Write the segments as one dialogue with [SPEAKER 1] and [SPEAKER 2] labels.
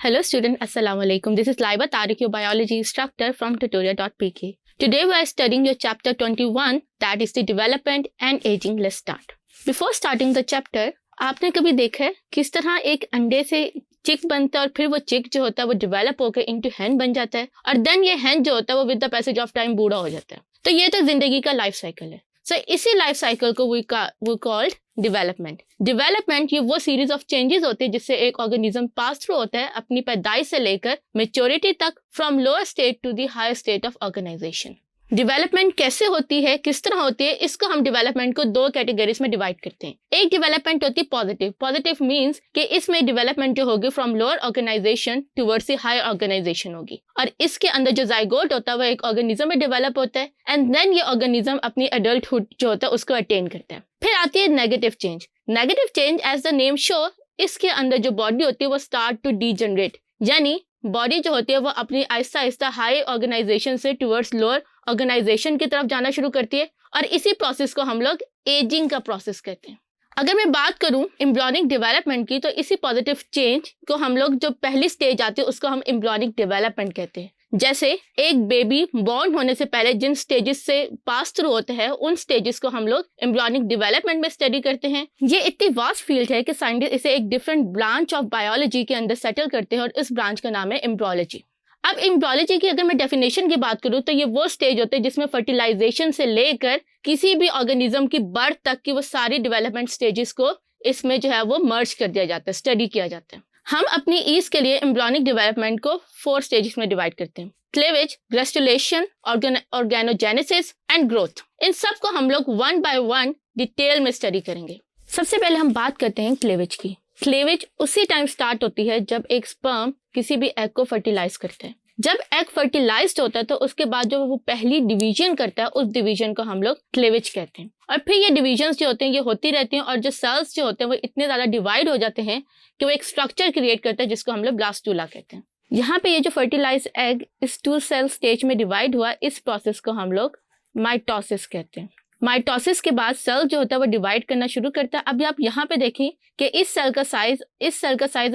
[SPEAKER 1] Hello student, Assalamu alaikum. This is Laiba Tariq, your biology instructor from tutorial.pk. Today we are studying your chapter 21, that is the development and aging. Let's start. Before starting the chapter, आपने कभी देखा है किस तरह एक अंडे से चिक बनता है और फिर वो चिक जो होता है वो डेवलप होकर इनटू हैन बन जाता है और देन ये हैन जो होता है वो with the passage of time बूढ़ा हो जाता है. तो ये तो जिंदगी का लाइफ साइकिल है. सो इसी लाइफ साइकिल को we called डेवलपमेंट. डेवलपमेंट ये वो सीरीज ऑफ चेंजेस होते हैं जिससे एक ऑर्गेनिज्म पास थ्रू होता है अपनी पैदाइश से लेकर मेच्योरिटी तक, from lower state to the higher state of organisation. Development कैसे होती है, किस तरह होती है, इसको हम डेवलपमेंट को दो कैटेगरीज में डिवाइड करते हैं. एक डेवलपमेंट होती है पॉजिटिव. पॉजिटिव मींस कि इसमें डेवलपमेंट जो होगी from lower organisation towards the higher organisation होगी और इसके अंदर जो जाइगोट होता है वो एक ऑर्गेनिज्म में डेवलप होता है एंड देन ये ऑर्गेनिज्म अपनी एडल्टहुड जो होता है उसको अटेन करता है. फिर आती है negative change. Negative change as the name show, इसके अंदर जो बॉडी होती है वो स्टार्ट टू डीजनरेट, यानी बॉडी जो होती है वो अपनी आहिस्ता आहिस्ता हाई ऑर्गेनाइजेशन से टुवर्ड्स लोअर ऑर्गेनाइजेशन की तरफ जाना शुरू करती है और इसी प्रोसेस को हम लोग एजिंग का प्रोसेस कहते हैं. अगर मैं बात करूं एम्ब्रियोनिक डेवलपमेंट की तो इसी पॉजिटिव चेंज को हम लोग जो पहली स्टेज आती है उसको हम एम्ब्रियोनिक डेवलपमेंट कहते हैं. जैसे एक बेबी बॉर्न होने से पहले जिन स्टेजेस से पास थ्रू होते हैं उन स्टेजेस को हम लोग एम्ब्रियोनिक डेवलपमेंट में स्टडी करते हैं. ये इतनी वास्ट फील्ड है कि साइंटिस्ट इसे एक डिफरेंट ब्रांच ऑफ बायोलॉजी के अंदर सेटल करते हैं और इस ब्रांच का नाम है एम्ब्रियोलॉजी. अब एम्ब्रियोलॉजी की अगर मैं डेफिनेशन की बात करूं तो ये वो स्टेज होते हैं जिसमें फर्टिलाइजेशन से लेकर किसी भी ऑर्गेनिज्म की बर्थ तक की वो सारी डेवलपमेंट स्टेजेस को इसमें जो है वो मर्ज कर दिया जाता है, स्टडी किया जाता है. हम अपनी ईज के लिए एम्ब्रियोनिक डेवलपमेंट को 4 स्टेजेस में डिवाइड करते हैं. Cleavage, gastrulation, organogenesis and growth. इन सब को हम लोग वन बाय वन डिटेल में स्टडी करेंगे. सबसे पहले हम बात करते हैं क्लेवेज की. क्लेवेज उसी टाइम स्टार्ट होती है जब एक स्पर्म किसी भी एग को फर्टिलाइज करता है. जब एग फर्टिलाइज्ड होता है तो उसके बाद जो वो पहली डिवीजन करता है उस डिवीजन को हम लोग क्लेवेज कहते हैं और फिर ये डिवीजन्स जो होते हैं ये होती रहती हैं और जो सेल्स जो होते हैं वो इतने ज्यादा डिवाइड हो जाते हैं कि वो एक स्ट्रक्चर क्रिएट करता है जिसको हम लोग ब्लास्टूला कहते हैं. यहाँ पे ये जो फर्टिलाइज एग इस 2 सेल स्टेज में डिवाइड हुआ, इस प्रोसेस को हम लोग माइटोसिस कहते हैं. माइटोसिस के बाद सेल जो होता है वो डिवाइड करना शुरू करता है. अभी आप यहाँ पे देखें कि इस सेल का साइज और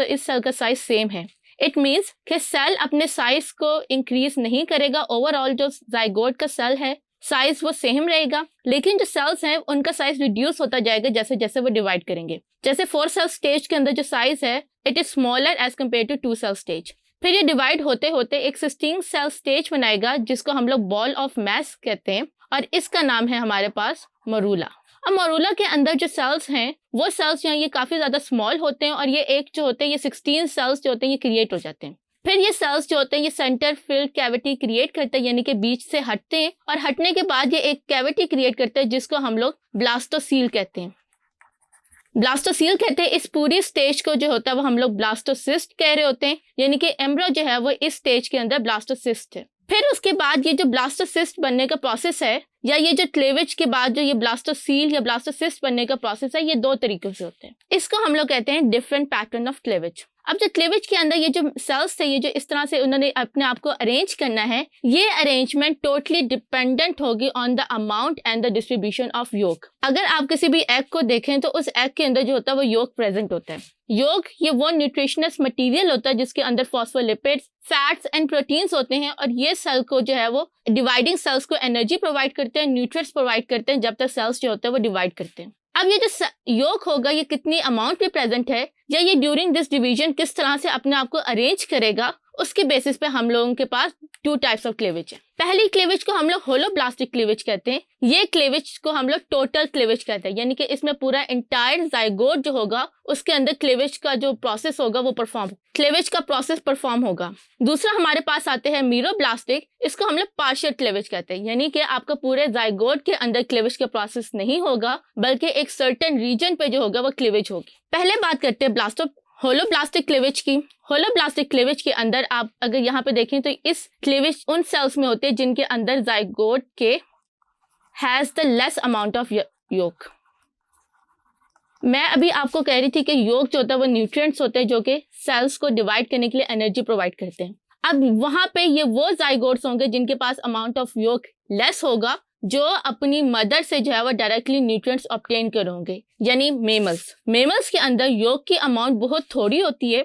[SPEAKER 1] इस सेल का साइज सेम है. इट मीन्स कि सेल अपने साइज को इंक्रीज नहीं करेगा. ओवरऑल जो जाइगोट का सेल है साइज वो सेम रहेगा, लेकिन जो सेल्स हैं उनका साइज रिड्यूस होता जाएगा जैसे जैसे वो डिवाइड करेंगे. जैसे 4 सेल स्टेज के अंदर जो साइज है it is smaller as compare to 2 cell stage. फिर ये डिवाइड होते होते एक 16 सेल स्टेज बनाएगा जिसको हम लोग बॉल ऑफ मैस कहते हैं और इसका नाम है हमारे पास मरूला. अब मरूला के अंदर जो सेल्स हैं वो सेल्स जो हैं ये काफी ज्यादा स्मॉल होते हैं और ये एक जो होते हैं ये 16 सेल्स जो होते हैं ये क्रिएट हो जाते हैं. फिर ये सेल्स जो होते हैं ये सेंटर फिल्ड कैविटी क्रिएट करते हैं, यानी कि बीच से हटते हैं और हटने के बाद ये एक कैविटी क्रिएट करते हैं जिसको हम लोग ब्लास्टोसील कहते हैं. ब्लास्टोसील कहते हैं इस पूरी स्टेज को जो होता है वो हम लोग ब्लास्टोसिस्ट कह रहे होते हैं, यानी कि एम्ब्रियो जो है वो इस स्टेज के अंदर ब्लास्टोसिस्ट है. फिर उसके बाद ये जो ब्लास्टोसिस्ट बनने का प्रोसेस है या ये जो क्लेवेज के बाद जो ये ब्लास्टोसील या ब्लास्टोसिस्ट बनने का प्रोसेस है ये 2 तरीकों से होते हैं. इसको हम लोग कहते हैं डिफरेंट पैटर्न ऑफ क्लेवेज. अब जो क्लेवेज के अंदर ये जो सेल्स थे ये जो इस तरह से उन्होंने अपने आप को अरेंज करना है, ये अरेंजमेंट टोटली डिपेंडेंट होगी on the amount and the distribution of yolk. अगर आप किसी भी एग को देखें तो उस एग के अंदर जो होता है वो योक प्रेजेंट होता है. योक ये वो न्यूट्रिशनस मटेरियल होता है जिसके अंदर फॉस्फोलिपिड्स, फैट्स एंड प्रोटीन्स होते हैं और ये सेल को जो है वो डिवाइडिंग सेल्स को एनर्जी प्रोवाइड करते हैं, न्यूट्रिएंट्स प्रोवाइड करते हैं जब तक सेल्स जो होते हैं वो डिवाइड करते हैं. अब ये जो योक होगा ये कितनी अमाउंट में प्रेजेंट है या ये ड्यूरिंग दिस डिवीजन किस तरह से अपने आप को अरेंज करेगा, उसके बेसिस पे हम लोगों के पास 2 टाइप्स ऑफ क्लेवेज है. पहली क्लेवेज को हम लोग होलोब्लास्टिक क्लेवेज कहते हैं. ये क्लेवेज को हम लोग टोटल क्लेवेज कहते हैं, यानी कि इसमें पूरा इंटायर जाइगोट जो होगा उसके अंदर क्लेवेज का जो प्रोसेस होगा वो क्लेवेज का प्रोसेस परफॉर्म होगा. दूसरा हमारे पास आते हैं मीरोब्लास्टिक. इसको हम लोग पार्शियल क्लेवेज कहते हैं, यानी कि आपका पूरे जाइगोट के अंदर क्लेवेज का प्रोसेस नहीं होगा बल्कि एक सर्टेन रीजन पे जो होगा वो क्लेवेज होगी. पहले बात करते हैं होलोब्लास्टिक क्लेवेज की. होलोब्लास्टिक क्लेवेज के अंदर आप अगर यहाँ पे देखें तो इस क्लेवेज उन सेल्स में होते हैं जिनके अंदर जाइगोट के has the less amount of yolk. मैं अभी आपको कह रही थी कि योक जो होता है वो न्यूट्रिएंट्स होते हैं जो कि सेल्स को डिवाइड करने के लिए एनर्जी प्रोवाइड करते हैं. अब वहां पे ये वो जाइगोट्स होंगे जिनके पास अमाउंट ऑफ योक लेस होगा जो अपनी मदर से जो है वो डायरेक्टली न्यूट्रिएंट्स ऑब्टेन करोगे, यानी मेमल्स के अंदर योग की अमाउंट बहुत थोड़ी होती है